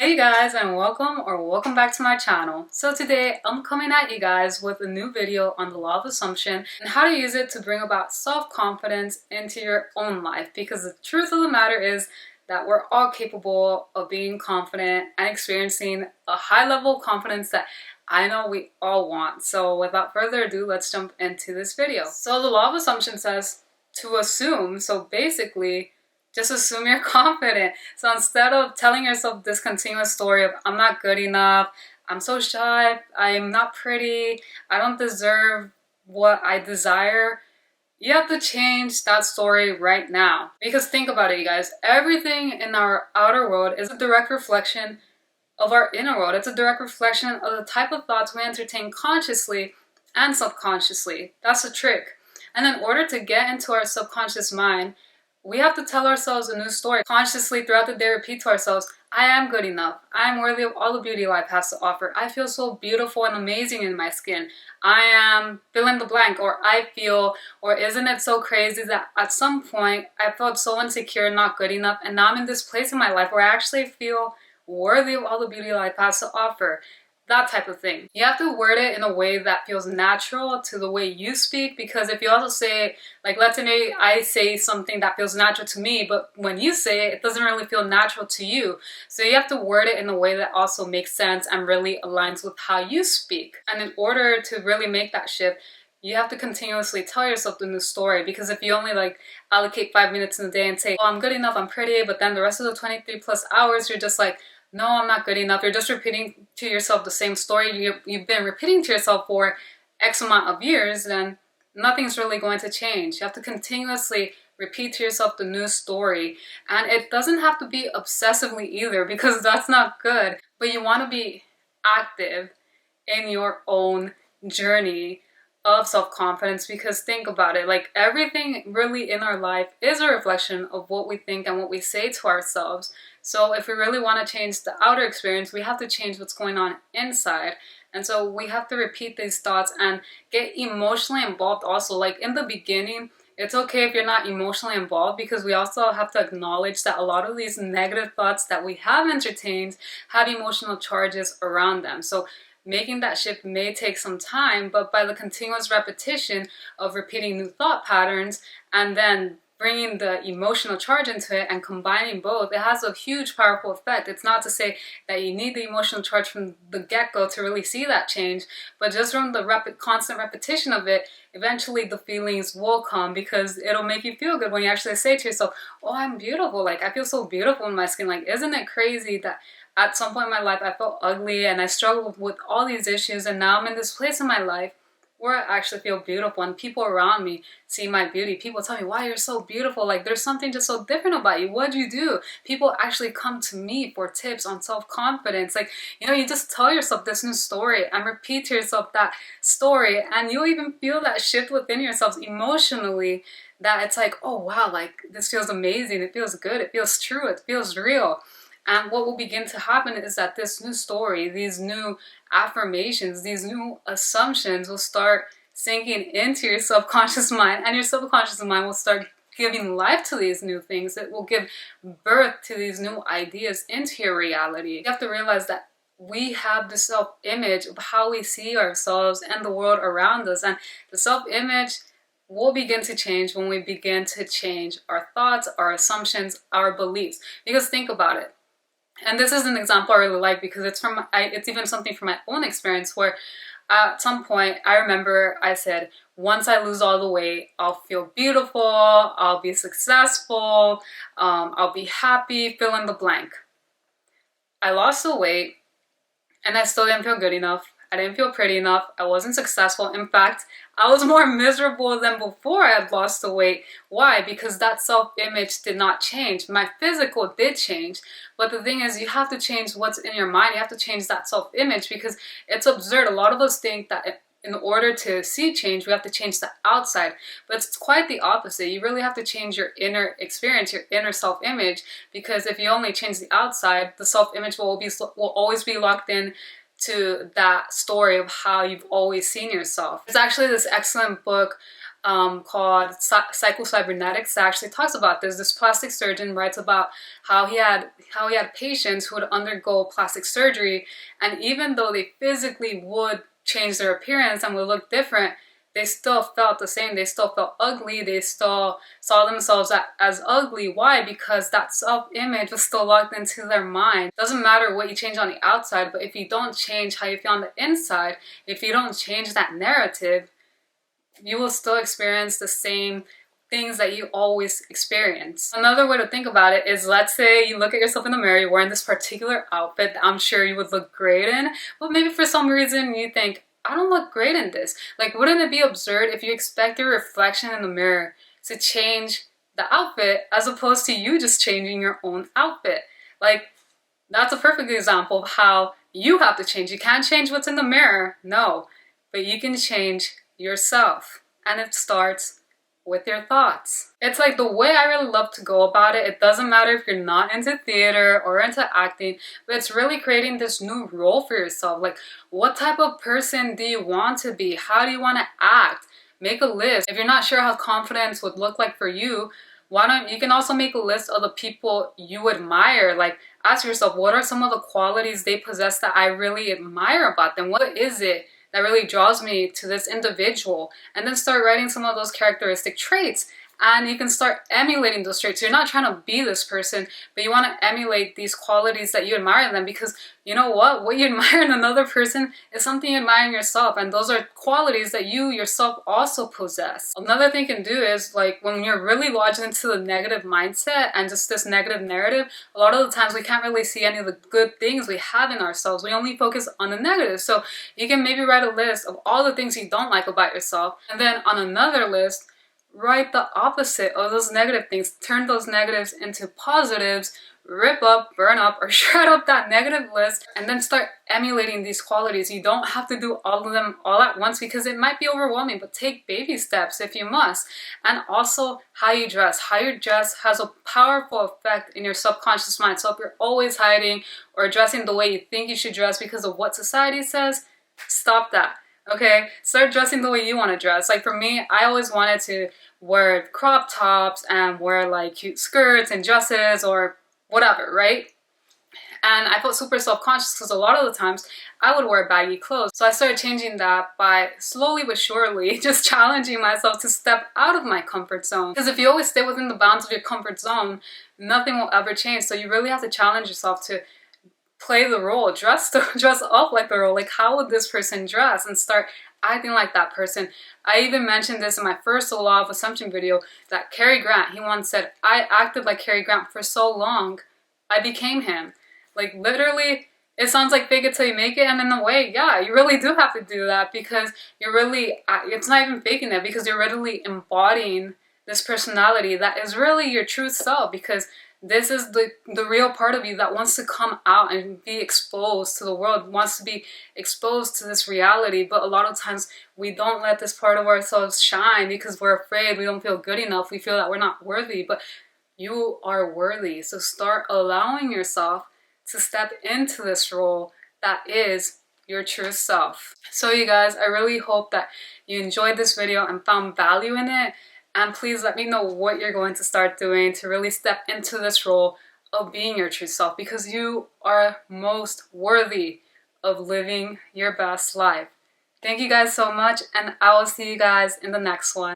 Hey guys, and welcome back to my channel. So today I'm coming at you guys with a new video on the law of assumption and how to use it to bring about self-confidence into your own life, because the truth of the matter is that we're all capable of being confident and experiencing a high level of confidence that I know we all want. So without further ado, let's jump into this video. So the law of assumption says to assume. So basically, just assume you're confident. So instead of telling yourself this continuous story of I'm not good enough, I'm so shy, I'm not pretty, I don't deserve what I desire, you have to change that story right now. Because think about it, you guys. Everything in our outer world is a direct reflection of our inner world. It's a direct reflection of the type of thoughts we entertain consciously and subconsciously. That's the trick. And in order to get into our subconscious mind, we have to tell ourselves a new story. Consciously throughout the day, repeat to ourselves, I am good enough. I am worthy of all the beauty life has to offer. I feel so beautiful and amazing in my skin. I am fill in the blank, or I feel, or isn't it so crazy that at some point I felt so insecure and not good enough, and now I'm in this place in my life where I actually feel worthy of all the beauty life has to offer. That type of thing. You have to word it in a way that feels natural to the way you speak, because if you also say, like, let's say I say something that feels natural to me, but when you say it, it doesn't really feel natural to you. So you have to word it in a way that also makes sense and really aligns with how you speak. And in order to really make that shift, you have to continuously tell yourself the new story, because if you only allocate 5 minutes in a day and say, oh, I'm good enough, I'm pretty, but then the rest of the 23 plus hours, you're just like, no, I'm not good enough. You're just repeating to yourself the same story you've been repeating to yourself for X amount of years, then nothing's really going to change. You have to continuously repeat to yourself the new story. And it doesn't have to be obsessively either, because that's not good. But you want to be active in your own journey of self-confidence, because think about it, like everything really in our life is a reflection of what we think and what we say to ourselves. So if we really want to change the outer experience, we have to change what's going on inside. And so we have to repeat these thoughts and get emotionally involved also. Like in the beginning, it's okay if you're not emotionally involved, because we also have to acknowledge that a lot of these negative thoughts that we have entertained have emotional charges around them. So making that shift may take some time, but by the continuous repetition of repeating new thought patterns and then bringing the emotional charge into it and combining both, it has a huge powerful effect. It's not to say that you need the emotional charge from the get-go to really see that change, but just from the constant repetition of it, eventually the feelings will come, because it'll make you feel good when you actually say to yourself, oh, I'm beautiful, like I feel so beautiful in my skin. Like, isn't it crazy that at some point in my life I felt ugly and I struggled with all these issues, and now I'm in this place in my life where I actually feel beautiful, and people around me see my beauty. People tell me, wow, you're so beautiful. Like, there's something just so different about you. What'd you do? People actually come to me for tips on self-confidence. Like, you just tell yourself this new story and repeat to yourself that story, and you'll even feel that shift within yourselves emotionally, that it's like, oh wow, like this feels amazing. It feels good. It feels true. It feels real. And what will begin to happen is that this new story, these new affirmations, these new assumptions will start sinking into your subconscious mind, and your subconscious mind will start giving life to these new things. It will give birth to these new ideas into your reality. You have to realize that we have the self-image of how we see ourselves and the world around us, and the self-image will begin to change when we begin to change our thoughts, our assumptions, our beliefs. Because think about it. And this is an example I really like, because it's even something from my own experience, where at some point I remember I said, once I lose all the weight, I'll feel beautiful, I'll be successful, I'll be happy, fill in the blank. I lost the weight and I still didn't feel good enough. I didn't feel pretty enough. I wasn't successful. In fact, I was more miserable than before I had lost the weight. Why? Because that self-image did not change. My physical did change. But the thing is, you have to change what's in your mind. You have to change that self-image, because it's absurd. A lot of us think that in order to see change, we have to change the outside. But it's quite the opposite. You really have to change your inner experience, your inner self-image, because if you only change the outside, the self-image will always be locked in to that story of how you've always seen yourself. There's actually this excellent book called Psychocybernetics that actually talks about this. This plastic surgeon writes about how he had patients who would undergo plastic surgery, and even though they physically would change their appearance and would look different, they still felt the same. They still felt ugly. They still saw themselves as ugly. Why? Because that self-image was still locked into their mind. Doesn't matter what you change on the outside, but if you don't change how you feel on the inside, if you don't change that narrative, you will still experience the same things that you always experience. Another way to think about it is, let's say you look at yourself in the mirror, you're wearing this particular outfit that I'm sure you would look great in, but maybe for some reason you think, I don't look great in this. Like, wouldn't it be absurd if you expect your reflection in the mirror to change the outfit as opposed to you just changing your own outfit? Like, that's a perfect example of how you have to change. You can't change what's in the mirror, no, but you can change yourself, and it starts with your thoughts. It's like the way I really love to go about it. It doesn't matter if you're not into theater or into acting, but it's really creating this new role for yourself. Like, what type of person do you want to be? How do you want to act? Make a list. If you're not sure how confidence would look like for you, why don't you can also make a list of the people you admire. Like, ask yourself, what are some of the qualities they possess that I really admire about them? What is it that really draws me to this individual? And then start writing some of those characteristic traits, and you can start emulating those traits. You're not trying to be this person, but you want to emulate these qualities that you admire in them, because you know what you admire in another person is something you admire in yourself, and those are qualities that you yourself also possess. Another thing you can do is, like, when you're really lodged into the negative mindset and just this negative narrative, a lot of the times we can't really see any of the good things we have in ourselves. We only focus on the negative. So you can maybe write a list of all the things you don't like about yourself, and then on another list, write the opposite of those negative things. Turn those negatives into positives. Rip up, burn up, or shred up that negative list, and then start emulating these qualities. You don't have to do all of them all at once because it might be overwhelming, but take baby steps if you must. And also, how you dress. How you dress has a powerful effect in your subconscious mind. So if you're always hiding or dressing the way you think you should dress because of what society says, stop that. Okay, start dressing the way you want to dress. Like, for me, I always wanted to wear crop tops and wear like cute skirts and dresses or whatever, right? And I felt super self-conscious because a lot of the times I would wear baggy clothes. So I started changing that by slowly but surely just challenging myself to step out of my comfort zone. Because if you always stay within the bounds of your comfort zone, nothing will ever change. So you really have to challenge yourself to play the role, dress up like the role. Like, how would this person dress? And start acting like that person. I even mentioned this in my first Law of Assumption video, that Cary Grant, he once said, I acted like Cary Grant for so long, I became him. Like, literally, it sounds like fake it till you make it, and in a way, yeah, you really do have to do that, because you're really, it's not even faking it, because you're really embodying this personality that is really your true self, because this is the real part of you that wants to come out and be exposed to the world, wants to be exposed to this reality. But a lot of times we don't let this part of ourselves shine because we're afraid, we don't feel good enough, we feel that we're not worthy. But you are worthy. So start allowing yourself to step into this role that is your true self. So you guys, I really hope that you enjoyed this video and found value in it. And please let me know what you're going to start doing to really step into this role of being your true self, because you are most worthy of living your best life. Thank you guys so much, and I will see you guys in the next one.